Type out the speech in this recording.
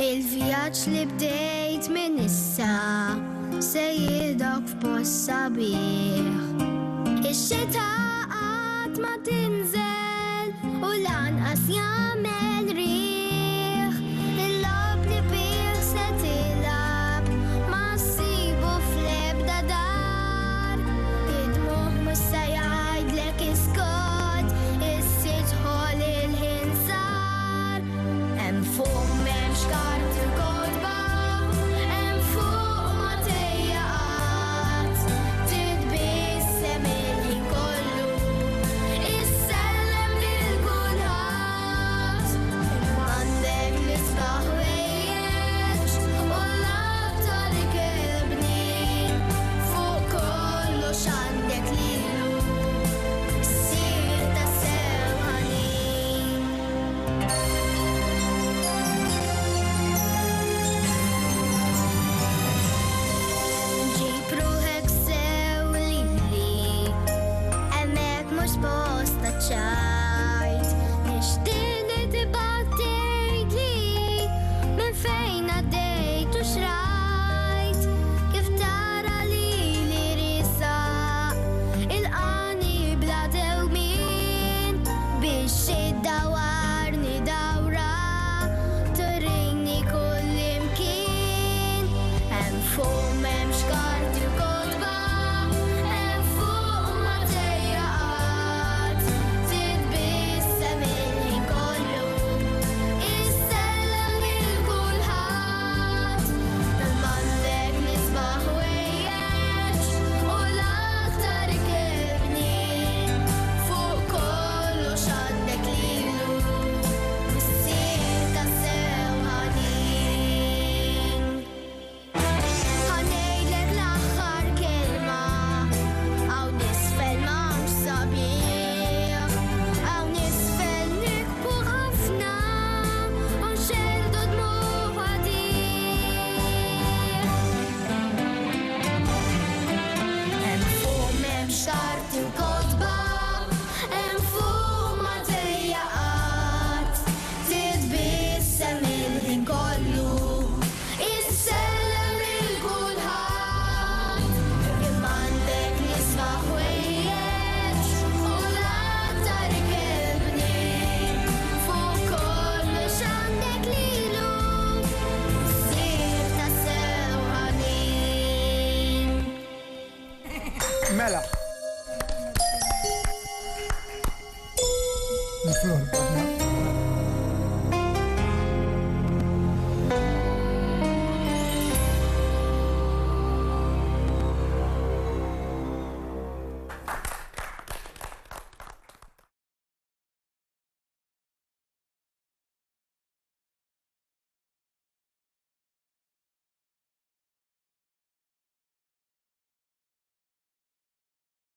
Il-vjaġġ li bdejt minn issa se jidok f'post sabiħ. Ix-xita qatt ma tinżel u lanqas jagħmel riħ. Il-lob li bih se tilab ma ssibu fl-ebda dar. Id-dmuħ mhux se jgħidlek iskot, is-sidħol il-ħin sar. Hemm fuq m'hemmx karti kodba, hemm fuq ma tejjaqat, titbissem il-ħin kollu, issellem lil kulħadd. M'għandek nisbaħ wejjeġ u l-aktar ikebni, fuq kollox għandek lilu, ssir tassew ħanin. Ġib ruħek sew lili, hemmhekk mhux post taċċajt. Nixtieq li tibgħat tgħidli minn fejn għaddejt u x'rajt. Kif tara lili risaq ilqani bla dewmien biex iddawarni dawra turini kull imkien. Hemm fuq m'hemmx karti kodba, hemm fuq ma tejjaqat, titbissem il-ħin kollu, issellem lil kulħadd. M'għandek nisbaħ wejjeġ u l-aktar ikebni, fuq kollox għandek lilu, issir tassew ħanin. Ħanejdlek l-aħħar kelma, hawn nisfel m'hawnx sabiħ, hawn nisfel nikbu ħafna u nxeldu dmuħ għadih. Hemm fuq m'hemmx karti u kodba, hemm fuq ma tejjaqat, titbissem il-ħin kollu, issellem lil kulħadd. Imma għandek nisbaħ wejjeġ u l-aktar ikebni, fuq kollox għandek lilu, ssir tassew ħanin. Mela. Flor.